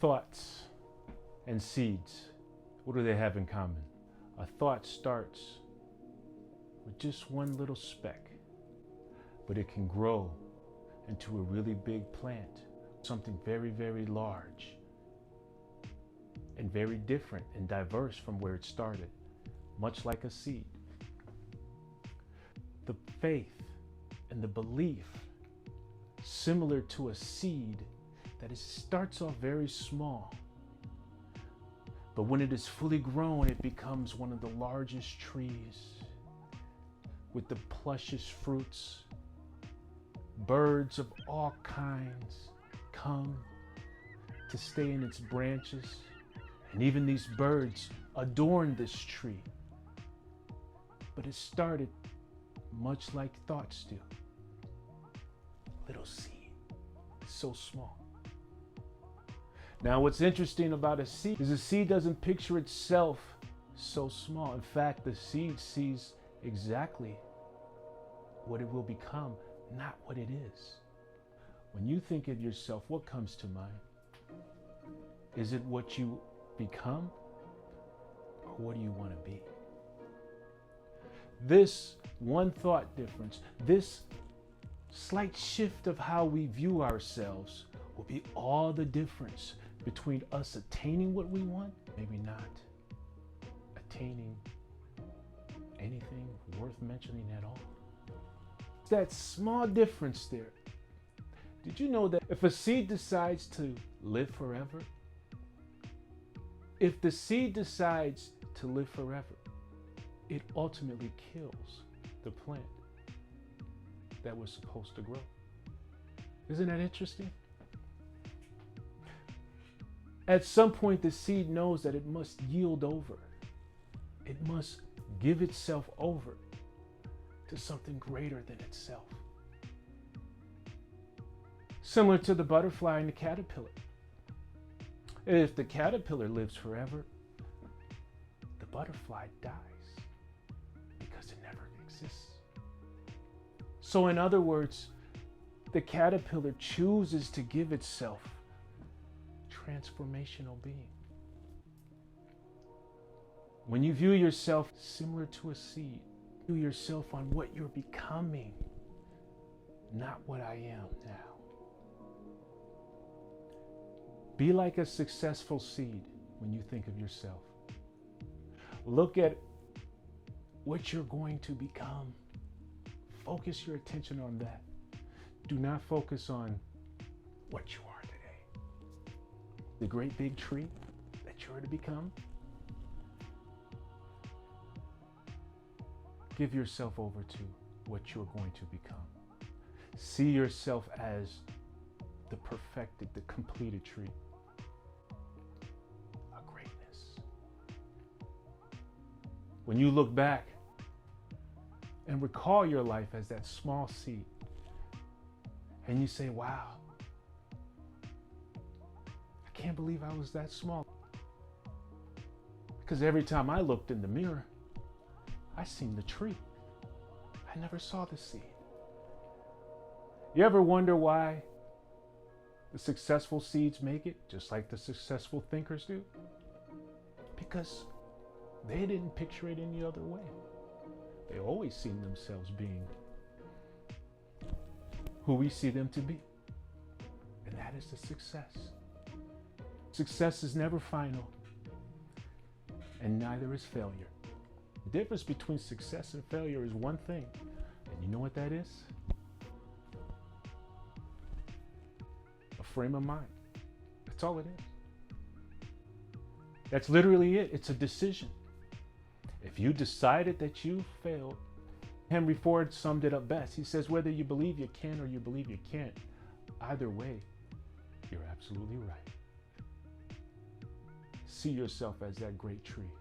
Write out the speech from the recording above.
Thoughts and seeds, what do they have in common? A thought starts with just one little speck, but it can grow into a really big plant, something very, very large and very different and diverse from where it started, much like a seed. The faith and the belief, similar to a seed, that it starts off very small, but when it is fully grown, it becomes one of the largest trees with the plushest fruits. Birds of all kinds come to stay in its branches, and even these birds adorn this tree. But it started much like thoughts do. Little seed, so small. Now, what's interesting about a seed is a seed doesn't picture itself so small. In fact, the seed sees exactly what it will become, not what it is. When you think of yourself, what comes to mind? Is it what you become, or what do you want to be? This one thought difference, this slight shift of how we view ourselves will be all the difference between us attaining what we want, maybe not attaining anything worth mentioning at all. That small difference there. Did you know that if a seed decides to live forever, if the seed decides to live forever, it ultimately kills the plant that was supposed to grow? Isn't that interesting? At some point, the seed knows that it must yield over. It must give itself over to something greater than itself. Similar to the butterfly and the caterpillar. If the caterpillar lives forever, the butterfly dies because it never exists. So in other words, the caterpillar chooses to give itself transformational being. When you view yourself similar to a seed, view yourself on what you're becoming, not what I am now. Be like a successful seed when you think of yourself. Look at what you're going to become. Focus your attention on that. Do not focus on what you are today. The great big tree that you're to become. Give yourself over to what you're going to become. See yourself as the perfected, the completed tree. A greatness. When you look back and recall your life as that small seed, and you say, wow, I can't believe I was that small. Because every time I looked in the mirror, I seen the tree. I never saw the seed. You ever wonder why the successful seeds make it, just like the successful thinkers do? Because they didn't picture it any other way. They always seen themselves being who we see them to be. And that is the success. Success is never final, and neither is failure. The difference between success and failure is one thing. And you know what that is? A frame of mind. That's all it is. That's literally it. It's a decision. If you decided that you failed, Henry Ford summed it up best. He says, whether you believe you can or you believe you can't, either way, you're absolutely right. See yourself as that great tree.